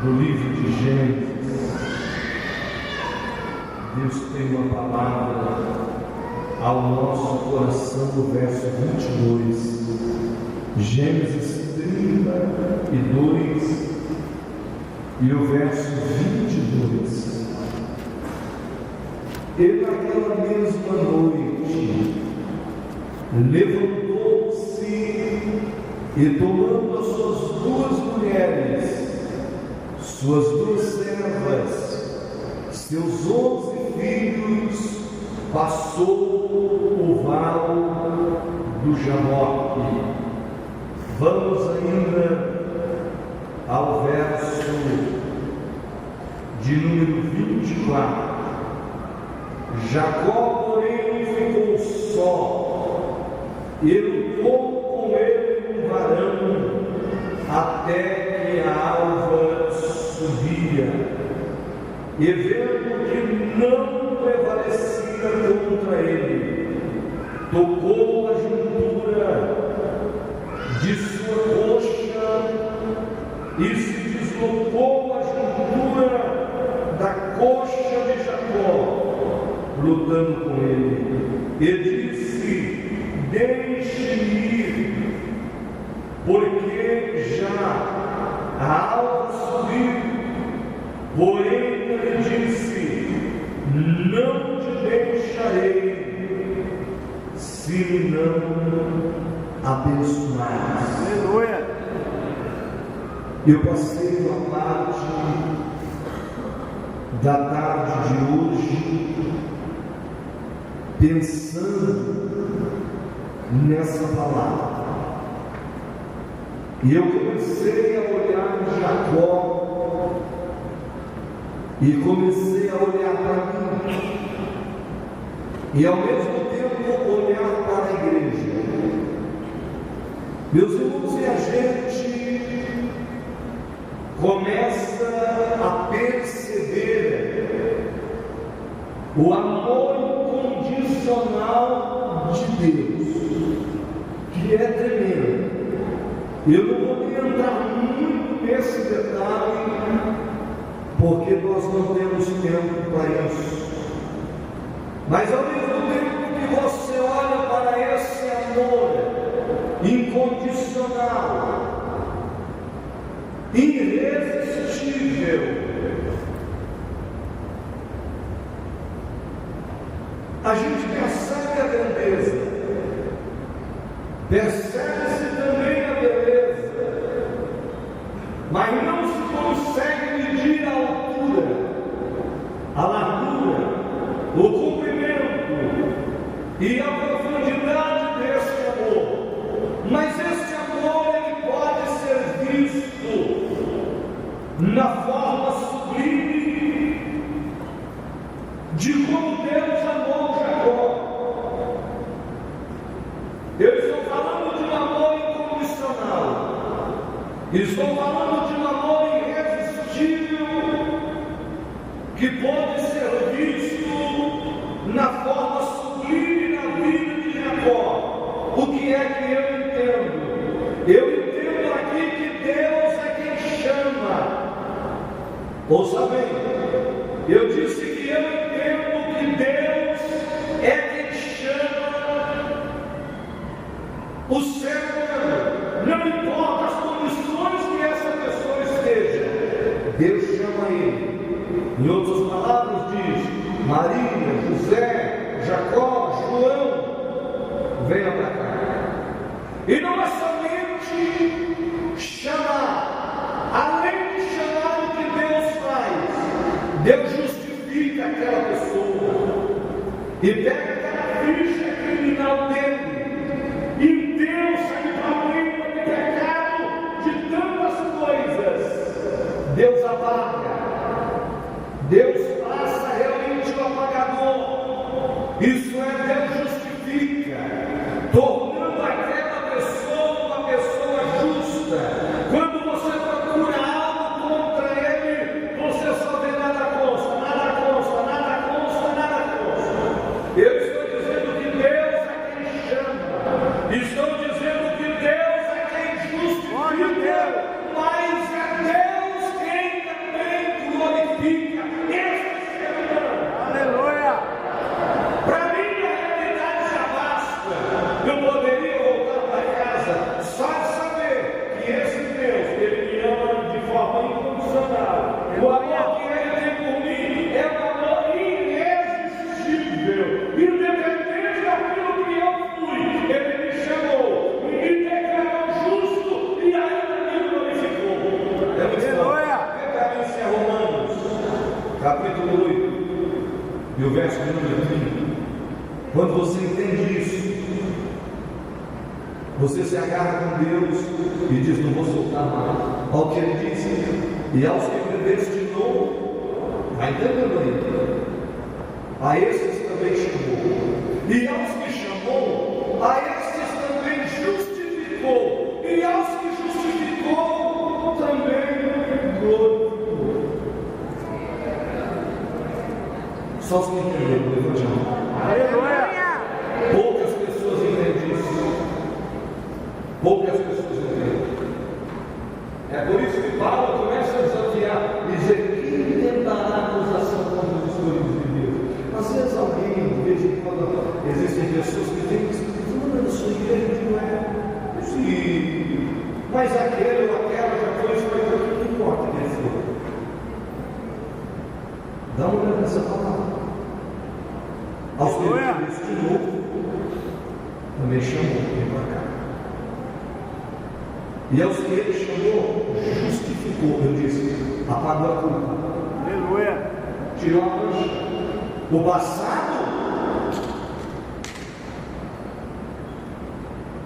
do livro de Gênesis, Deus tem uma palavra ao nosso coração no verso 22, Gênesis 32 e o verso 22. E naquela mesma noite levantou-se e, tomando as suas duas mulheres, suas duas servas, seus 11 filhos, passou o vale do Jaboque. Vamos ainda ao verso de número 24. Jacó, porém, ficou só, e lutou com ele um varão, até que a alva subia, e vendo que não prevalecia contra ele, tocou a juntura de sua coxa e se deslocou a juntura da coxa de Jacó, lutando com ele, e disse: deixe-me ir, porque já a alva subiu. Porém ele disse: não te deixarei, se não abençoares. Aleluia! Eu passei uma parte da tarde de hoje pensando nessa palavra, e eu comecei a olhar Jacó e comecei a olhar para mim, e ao mesmo tempo olhar para a igreja. Meus irmãos, e a gente começa a perceber o amor incondicional de Deus, que é tremendo. Eu não vou nem entrar muito nesse detalhe, porque nós não temos tempo para isso. Mas ao mesmo tempo que você olha para esse amor incondicional, irresistível, a gente percebe a grandeza, percebe-se também a beleza, mas não se consegue medir a altura, a largura, o comprimento e a profundidade desse amor. Mas esse amor, ele pode ser visto na forma sublime de como Deus amou Jacó. Eu estou falando de um amor incondicional, estou falando de um amor irresistível, que pode ser visto na forma sublime na vida de Jacó. O que é que eu entendo? Eu entendo aqui que Deus é quem chama. Ouça bem, eu disse que eu entendo que Deus é quem chama o ser humano. Não importa as condições que essa pessoa esteja, Deus chama ele. Em outras palavras diz: Maria, José, Jacó, João, venha para cá. E não é somente chamar, além de chamar, o que Deus faz, Deus justifica aquela pessoa e pega aquela ficha criminal dele, e Deus sai para além do pecado de tantas coisas. Deus apaga, Deus passa realmente o apagador. Isso é, Deus justifica, tornando aquela pessoa uma pessoa justa. Quando você procura algo contra ele, você só vê nada consta, nada consta, nada consta, nada consta. Eu E o verso de número 30. Quando você entende isso, você se agarra com Deus e diz: não vou soltar mais. Olha o que ele diz: e aos que predestinou, vai entendendo aí, a esses também chamou, e aos que chamou, a esses também justificou, e aos que justificou também glorificou. Só os que entenderam, levante a mão. Aleluia! Poucas pessoas entendem isso. Poucas pessoas entendem. É por isso que Paulo começa a desafiar e dizer: quem tentará acusação contra os escolhidos de Deus? Às vezes alguém, de vez em quando, existem pessoas que têm que dizer: eu sou igreja, não é? Sim, mas aquele ou aquela já foi escolhido, o que importa quem for? Dá uma olhada nessa palavra. Aos que ele destinou, também chamou, vem para cá. E aos que ele chamou, justificou. Eu disse: apagou a culpa. Aleluia! Tirou a mancha. O passado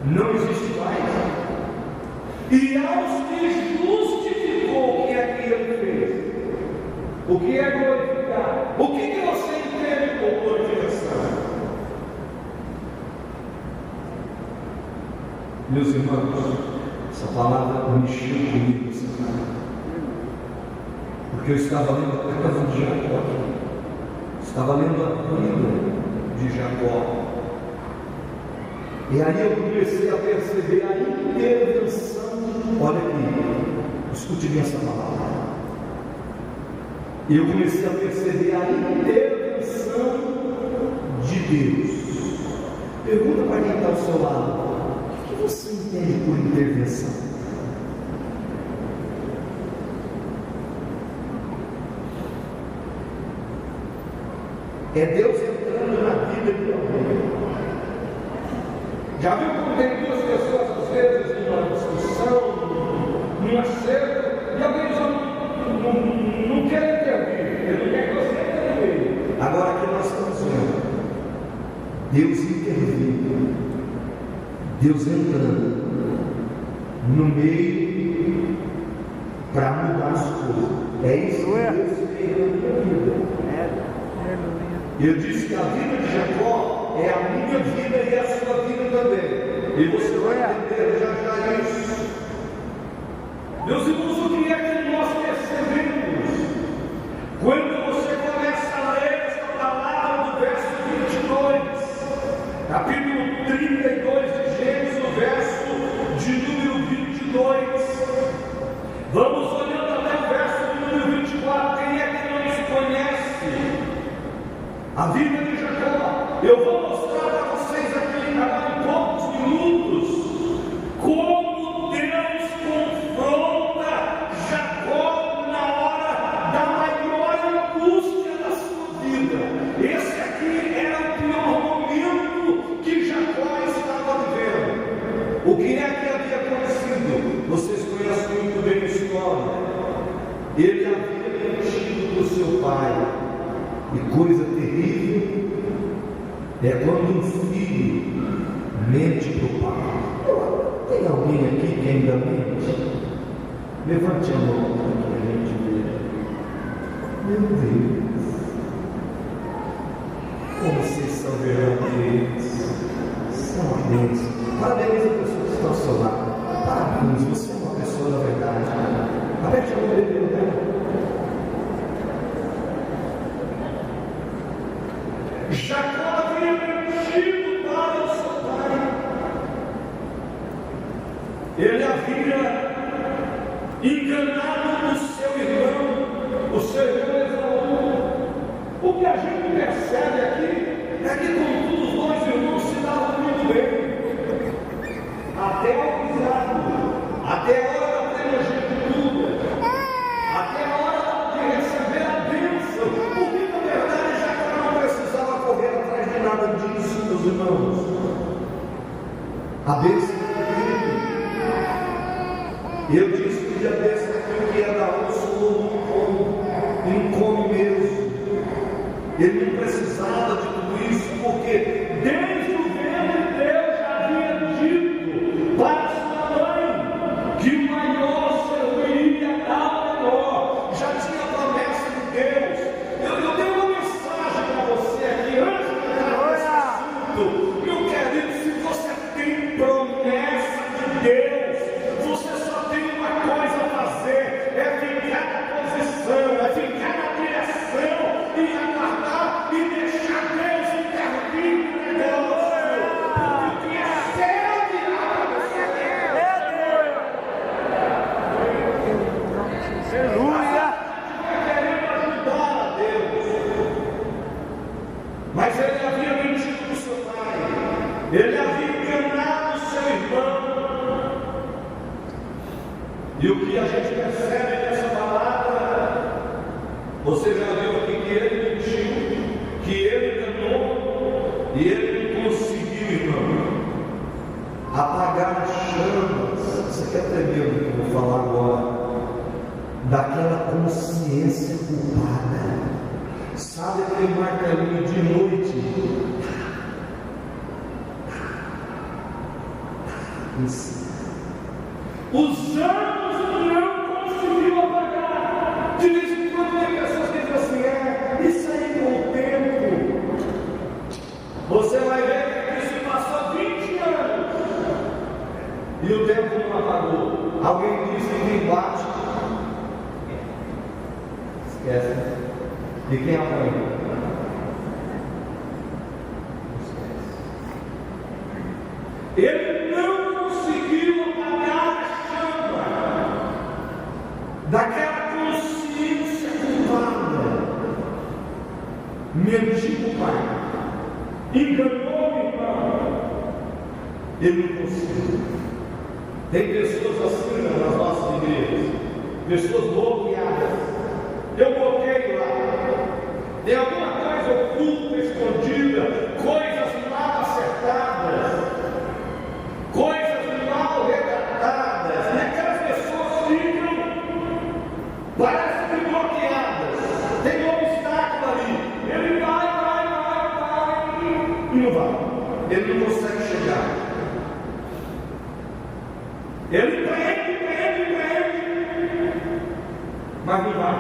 não existe mais. E aos que justificou, o que é que ele fez? O que é glorificar? O que você entende por glorificação? Meus irmãos, essa palavra mexeu comigo essa semana. Porque eu estava lendo a casa de Jacó. Estava lendo a vida de Jacó. E aí eu comecei a perceber a intervenção. Olha aqui, escute bem essa palavra. E eu comecei a perceber a intervenção de Deus. Pergunta para quem está ao seu lado: o que você entende por intervenção? É Deus entrando na vida de alguém. Já viu como tem duas pessoas, às vezes, numa discussão, num acerto, e alguém não quer intervir, ele não quer que você intervir. Agora aqui nós estamos vendo Deus intervindo, Deus entrando no meio para mudar as coisas. É isso que Deus fez na minha vida. Eu disse que a vida de Jacó é a minha vida e a sua vida também. E você vai entender já isso. Meus irmãos, o que é que nós percebemos quando você começa a ler esta palavra do verso 22, capítulo 32 de Gênesis, o verso de número 22. Vamos olhando até o verso de número 24. Quem é que não se conhece a vida de Jacó? Eu vou mostrar para vocês aqui, agora em poucos minutos, como Deus confronta Jacó na hora da maior angústia da sua vida. Esse aqui era o pior momento que Jacó estava vivendo. O que é que havia acontecido? Vocês conhecem muito bem a história. Ele havia mentido para o seu pai. E coisa terrível é quando um filho mente para o pai. Tem alguém aqui que ainda mente? Levante a mão para que a gente veja. Meu Deus, como vocês são verdadeiros, são ardentes. Parabéns a pessoa que está ao seu lado. Parabéns, você é uma pessoa da verdade. Aperte a mão dele pelo tempo. Jacó havia mentido para o seu pai. Ele havia enganado o seu irmão Esaú. O que a gente percebe aqui é que, contudo, os dois irmãos se davam muito bem. Até o pisado, até a hora da primogenitura, até a hora de receber a bênção. Porque, na verdade, Jacó não precisava correr atrás de nada disso, meus irmãos. A bênção é eu disse que a bênção que ia dar osso, não come mesmo. Ele não precisava de tudo isso, porque desde o ventre Deus já havia dito para sua mãe que o maior serviria ao menor. Já tinha a promessa de Deus. Eu tenho uma mensagem para você aqui antes de entrar nesse assunto. Meu querido, se você tem promessa de Deus, você só tem uma coisa a fazer: é ficar na posição, é ficar na direção e aguardar e deixar Deus intervir no negócio. Porque o que é seu virá para você. Aleluia! Querendo ajudar a Deus, mas ele havia mentido para o seu pai, ele havia enganado o seu irmão. E o que a gente percebe nessa palavra, você já viu aqui que ele mentiu, que ele enganou, e ele não conseguiu, irmão, apagar as chamas. Você quer entender o que eu vou falar agora? Daquela consciência culpada. Sabe aquele martelinho de noite? Isso. Os anos não conseguiu apagar. De vez em quando tem pessoas que dizem assim: isso aí com o tempo. Você vai ver que isso passou 20 anos e o tempo não apagou. Alguém disse que quem bate esquece. E quem apanha? Esquece. Ele não conseguiu apagar a chama daquela consciência culpada. Mentiu o pai, enganou o irmão. Ele não conseguiu. Tem pessoas assim nas nossas igrejas, pessoas bloqueadas. Eu bloqueio lá. Tem alguma coisa oculta, escondida, coisas mal acertadas, coisas mal retratadas, e aquelas pessoas ficam, parece que bloqueadas. Tem um obstáculo ali. Ele vai, e não vai. Ele não consegue chegar. Ele prende, mas não vai.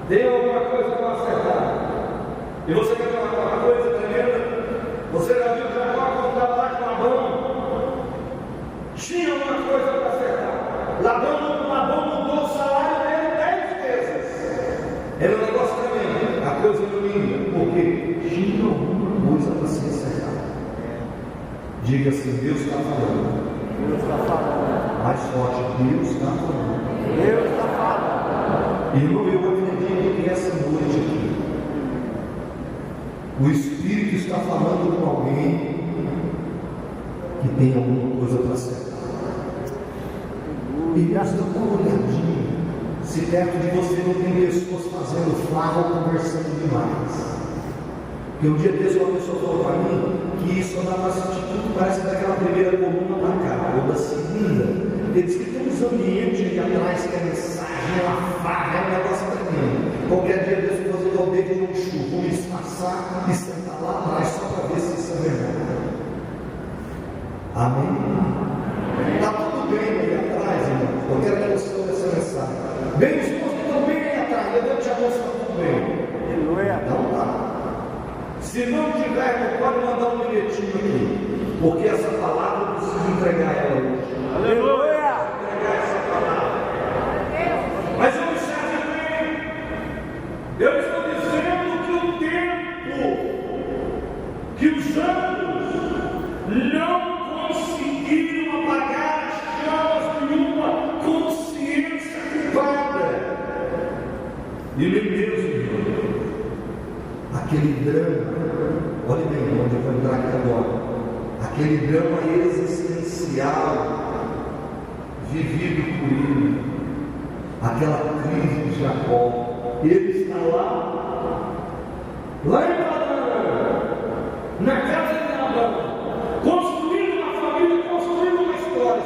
Tem alguma coisa para acertar. E você quer ver uma coisa tremenda? Você já viu Jacó quando estava lá com Labão? Tinha uma coisa para acertar. Labão mudou o salário dele 10 vezes. Era um negócio tremendo. A coisa não linda. Porque tinha alguma coisa para se acertar. Diga assim: Deus está falando. Deus está falando. Mais forte: Deus está falando. Deus está falando. Irmão, eu acredito que essa noite aqui o Espírito está falando com alguém que tem alguma coisa para acertar. E nós damos uma olhadinha se perto de você não tem pessoas fazendo farra ou conversando demais. Porque um dia desse uma pessoa falou para mim que isso andava tudo parece daquela primeira coluna para cá, ou da segunda. Ele disse que tem uns ambientes ali atrás que é mensagem, é uma farra, é um negócio tremendo. Qualquer dia desse eu vou fazer o dedo de um chuva, vou me disfarçar e sentar lá atrás só para ver se isso é verdade. Amém? Está tudo bem aí atrás, irmão. Eu quero que você ouça essa mensagem. Bem disposto, estão bem aí atrás. Levante a mão se está tudo bem. Aleluia. Então tá. Se não tiver, pode mandar um bilhetinho aqui. Porque essa palavra eu preciso entregar ela hoje. Aleluia. Entregar essa palavra. Mas observe bem. Eu estou dizendo que o tempo, que os anos não conseguiram apagar as chamas de uma consciência culpada. E ele mesmo, aquele drama, olha bem onde eu vou entrar aqui agora, aquele drama existencial vivido por ele, aquela crise de Jacó, ele está lá em Padan, na casa de Labão, construindo uma família, construindo uma história.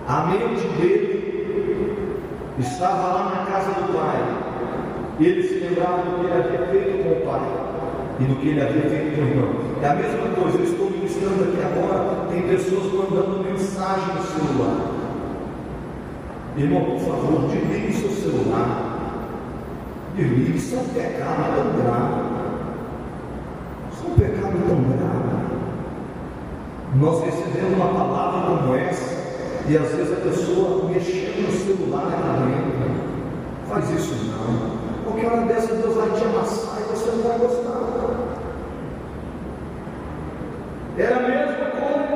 A mente dele estava lá na casa do pai, Ele se lembrava do que ele havia feito com o pai e do que ele havia feito com o irmão. É a mesma coisa, eu estou ministrando aqui agora, tem pessoas mandando mensagem no celular. Irmão, por favor, desligue seu celular. Desligue, isso é um pecado tão grave. Isso é um pecado tão grave. Nós recebemos uma palavra como essa, e às vezes a pessoa mexendo no celular na mente. Faz isso não. Qualquer hora dessa Deus vai te amassar e você não vai gostar. É a mesma coisa.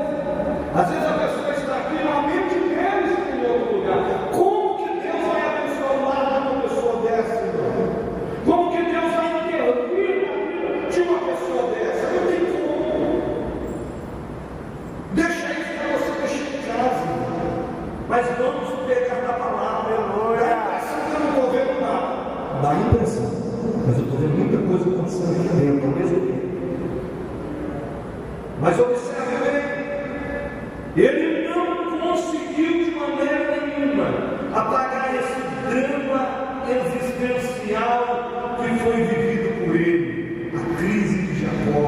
Às vezes a pessoa está aqui na mente dele está em outro lugar. Como que Deus vai abençoar o lado de uma pessoa dessa, irmão? Como que Deus vai intervir na vida de uma pessoa dessa? Não tem como. Deixa isso para você mexer em casa. Mas vamos pegar da palavra. Dá a impressão que eu não estou vendo nada. Dá a impressão. Mas eu estou vendo muita coisa acontecendo aqui dentro ao mesmo tempo. Mas observe bem, ele não conseguiu de maneira nenhuma apagar esse drama existencial que foi vivido por ele. A crise de Jacó,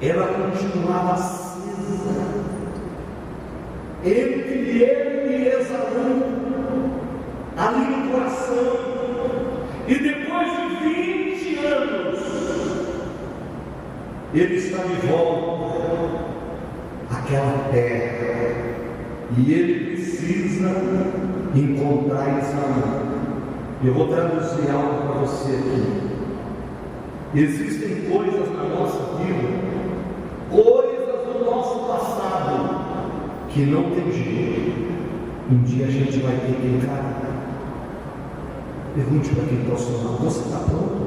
ela continuava acesa entre ele e Esaú, ali no coração. E depois de 20 anos, ele está de volta àquela terra e ele precisa encontrar Esaú. Eu vou traduzir algo para você aqui. Existem coisas na nossa vida, coisas do nosso passado, que não tem jeito. Um dia a gente vai ter que encarar. Pergunte para quem está ao seu lado: você está pronto?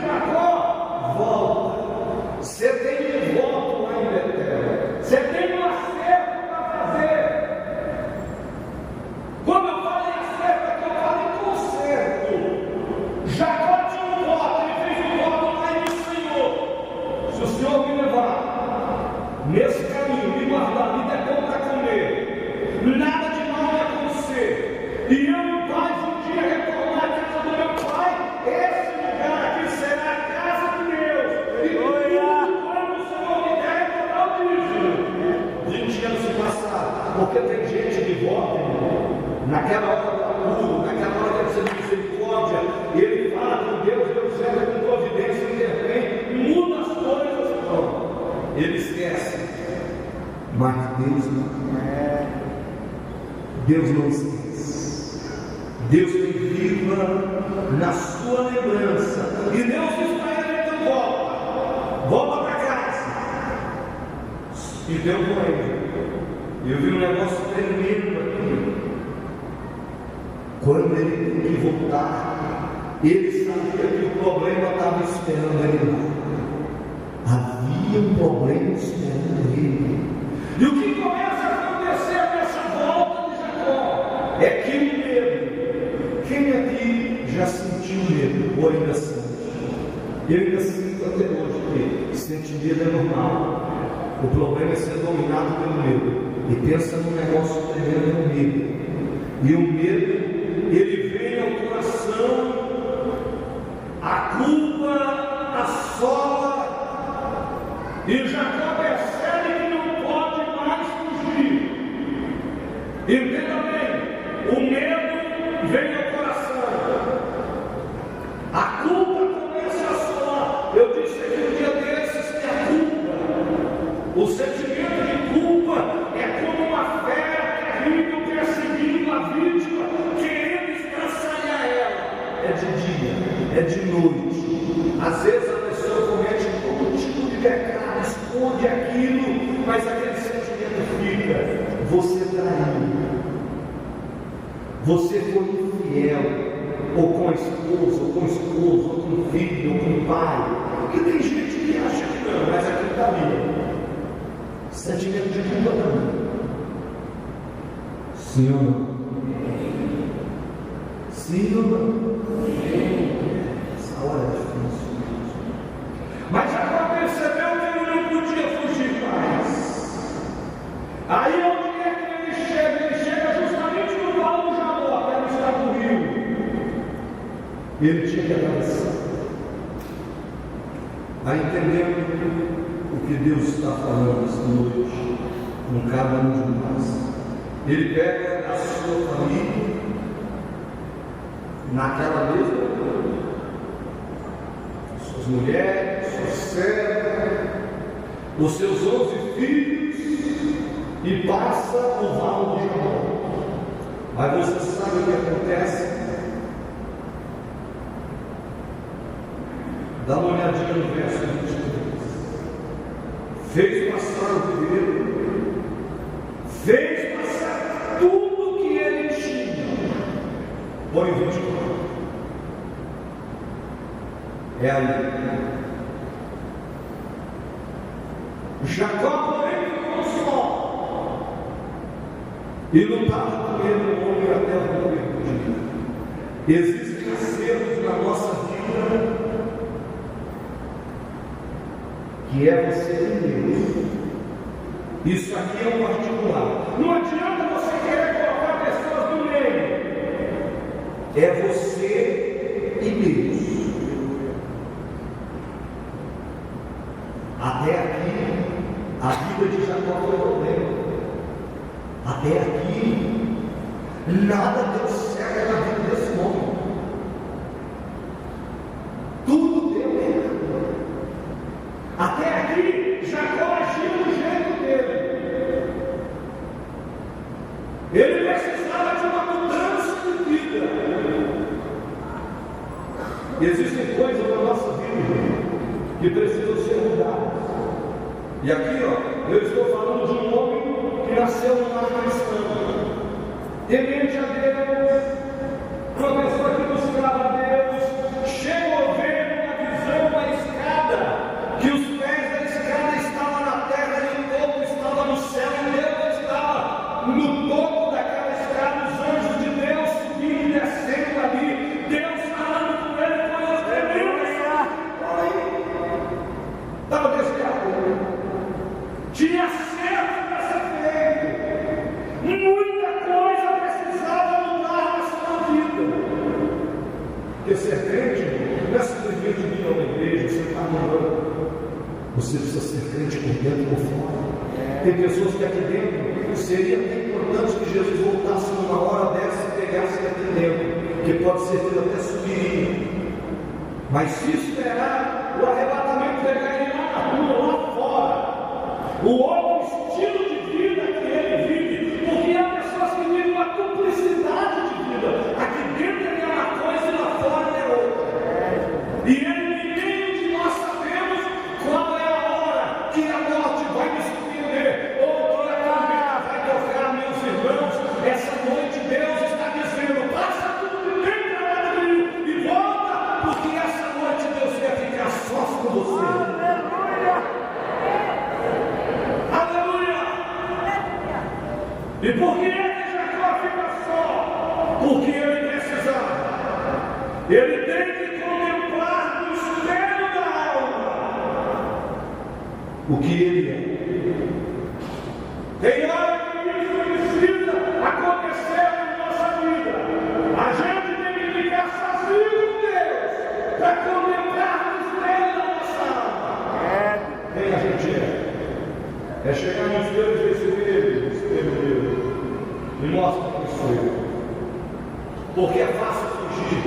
Jacó, volta. Você tem um voto lá em Betel. Você tem um acerto para fazer. Quando eu falo em acerto, aqui eu falo em conserto. Jacó tinha um voto, ele fez um voto lá no Senhor. Se o Senhor me levar nesse caminho, me guardar, me der pão para comer, nada de mal vai acontecer, e eu em paz um dia retornar à casa do meu pai, esse lugar aqui será a casa de Deus. E tudo quando o Senhor me der, eu vou dar o dízimo. 20 anos se passaram, porque tem gente que vota, irmão, naquela hora do apuro, naquela hora que precisa de misericórdia, e ele fala com Deus, Deus entra com providência, intervém, muda as coisas, pronto. Ele esquece, mas Deus não é. Deus não esquece. Deus tem viva na sua lembrança. E Deus espera que então volta para casa. E deu com ele. Eu vi um negócio tremendo aqui. Quando ele tem que voltar, ele sabia que o problema estava esperando ele lá. Havia um problema esperando ele. E o que começa a acontecer nessa volta de Jacó é que o medo. Quem aqui já sentiu medo ou ainda sente? Eu ainda sinto até hoje, porque sentir medo é normal. O problema é ser dominado pelo medo. E pensa num negócio tremendo, é o medo. E o medo, ele vem ao coração, a culpa assola, e Jacó percebe que não pode mais fugir. Entenda bem, o medo vem ao coração, a culpa começa a assolar. Eu disse aqui um dia desses que a culpa, o sentimento de culpa é como uma fera terrível perseguindo a vítima, querendo estraçalhar ela. É de dia, é de noite. Às vezes a pessoa comete todo tipo de pecado, esconde aquilo, mas aquele sentimento fica. Você traiu, você foi infiel, ou com a esposa, ou com o esposo, ou com o filho, ou com o pai. Porque tem gente que acha que não, mas aquilo está ali. Sentimento de culpa também. Sim ou não? Sim ou não? Essa hora é difícil. Mas Jacó percebeu que ele não podia fugir mais. Aí Ele tinha que atravessar. Vai entendendo o que Deus está falando esta noite com cada um de nós. Ele pega a sua família naquela mesma coisa, suas mulheres, suas servas, os seus 11 filhos, e passa o vale de Jabó. Mas você sabe o que acontece? Dá uma olhadinha no verso 23. Fez passar o primeiro, fez passar tudo que ele tinha. Põe o 24. É ali. Jacó, porém, ficou só e lutava com ele o homem até o último dia. Existem acertos na nossa vida que é você e Deus. Isso aqui é um particular. Não adianta você querer colocar pessoas no meio. É você e Deus. Até aqui, a vida de Jacó foi problema. Até aqui, nada deu certo na vida desse homem. Tudo deu errado. Até aqui, Jacó agiu do jeito dele. Ele precisava de uma mudança de vida. Existem coisas na nossa vida que precisam ser mudadas. E aqui, eu estou falando de um homem que nasceu no lar cristão, temente a Deus, uma pessoa que buscava a Deus, chegou a ver uma visão da escada, que os pés da escada estavam na terra e o topo estava no céu, e Deus estava no topo daquela escada, os anjos de Deus subindo e descendo ali, Deus falando com ele, coisas tremendas. Estava desesperado. Tinha certo para ser feito. Muita coisa precisava mudar na sua vida. Porque ser crente não é simplesmente vir a uma igreja, você está mudando. Você precisa ser crente por dentro e por fora. Tem pessoas que aqui dentro seria até importante que Jesus voltasse numa hora dessa e pegasse aqui dentro, que pode ser que ele até subiria. Mas se esperar o arrebatamento pegar ele lá na rua, lá fora, o outro estilo de vida que ele vive, porque há pessoas que vivem uma duplicidade de vida. Aqui dentro ele é uma coisa e lá fora é outra. E ele, ninguém de nós sabemos qual é a hora que a morte vai me surpreender, ou que a tormenta vai tocar meus irmãos. Essa noite Deus está dizendo: passa tudo bem para lá do rio e volta, porque essa noite Deus quer ficar sós com você. E por que ele Jacó fica só? Porque ele precisava. Ele tem que contemplar no espelho da alma o que ele é. Tem hora que isso precisa acontecer na nossa vida. A gente tem que ficar sozinho com Deus para contemplar no espelho da nossa alma. Quem a gente é? É chegar no espelho e dizer: espelho Deus, me mostra quem sou eu. Porque é fácil fugir.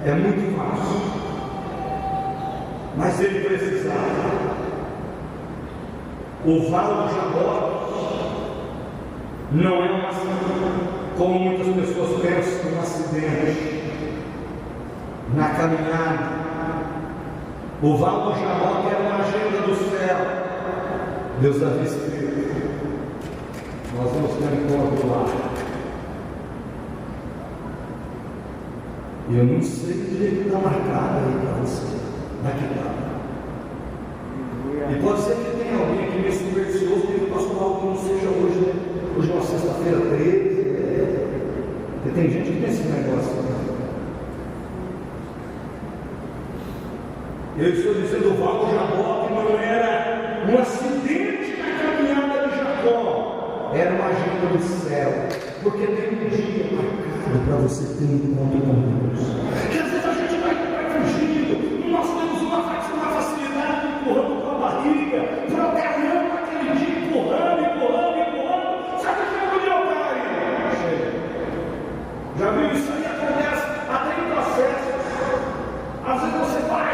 É muito fácil. Mas ele precisava. O vale de Jabó não é um acidente, como muitas pessoas pensam, um acidente na caminhada. O vale de Jabó era uma agenda do céu. Deus havia escrito: nós vamos ter um encontro lá. E eu não sei do jeito que está marcado aí para você. Daqui está. E pode ser que tenha alguém que me supersticioso que pastor algo não seja hoje, né? Hoje é uma sexta-feira 13. Porque tem gente que tem esse negócio. Eu estou dizendo o vale de Jabó que não era um acidente na caminhada de Jacó, era uma agenda do céu, porque tem um dia marcado. para você ter um encontro com Deus. Que às vezes a gente vai fugindo, nós temos uma facilidade empurrando com a barriga, procurando aquele dia, empurrando. Sabe o que eu podia orar aí? Já viu isso aí? Acontece até em processos. Às vezes você vai,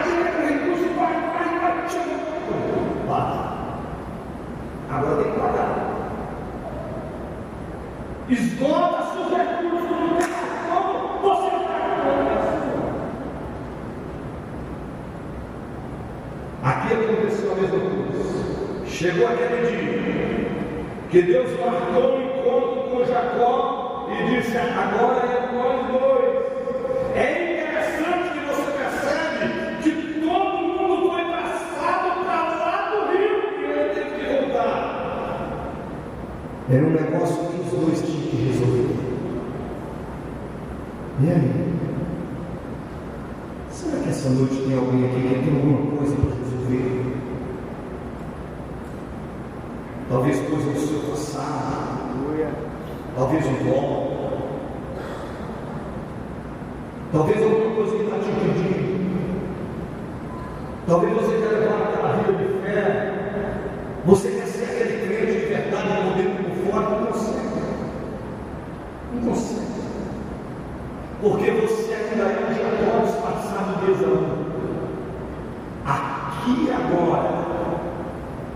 recurso, vai, chega. Agora tem que pagar. Esgota seus recursos, não tem como você está. Aqui aconteceu a mesma coisa. Chegou aquele dia que Deus marcou um encontro com Jacó e disse: agora é nós dois. É interessante que você percebe que todo mundo foi passado para lá do rio e ele teve que voltar. Era um negócio que os dois tinham que resolver. E aí? Será que essa noite tem alguém aqui que tem alguma coisa para resolver? Talvez coisa do seu passado. Talvez um dom. Talvez alguma coisa que está te impedindo. Talvez você quer levar aquela vida de fé. Você quer ser aquele crente de verdade, por dentro e por fora, não consegue. Não consegue. Porque você ainda é um Jacó disfarçado de Esaú. Aqui agora,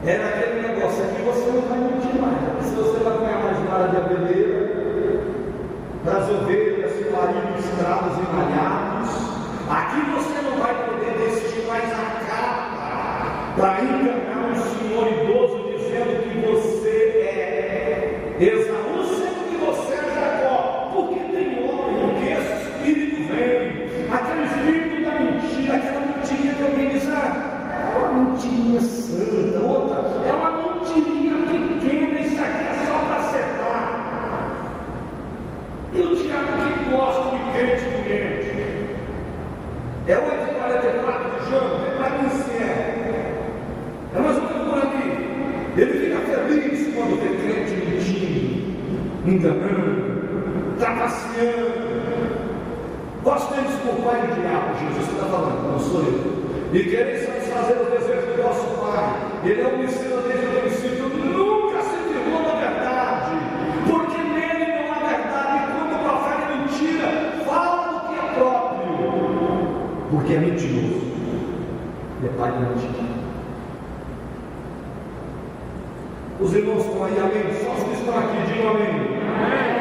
era aquele negócio, aqui você não vai mentir mais. Se você vai ganhar mais vara de abelheira, das ovelhas parindo estrados e malhados, aqui você não vai poder vestir mais a capa para enganar um senhor idoso dizendo que você é Esaú, sendo que você é Jacó, porque tem homem que esse espírito vem, aquele espírito da mentira, aquela mentirinha que alguém diz, é uma mentirinha santa, outra é uma mentirinha pequena, isso aqui é só para acertar. E o diabo que gosta de crente doente? É 8h44 de João, vem para mim se é mais ou menos por aqui. Ele fica feliz quando vê crente mentindo, enganando, trapaceando. Vós tendes por pai o diabo, Jesus está falando, não sou eu. E quereis satisfazer o desejo do vosso Pai. Ele é homicida desde o princípio, nunca se firmou na verdade, porque nele não há verdade. E quando profere mentira, fala do que é próprio, porque é mentiroso. Ele é pai de mentira. Os irmãos estão aí, amém? Só os que estão aqui, digam amém.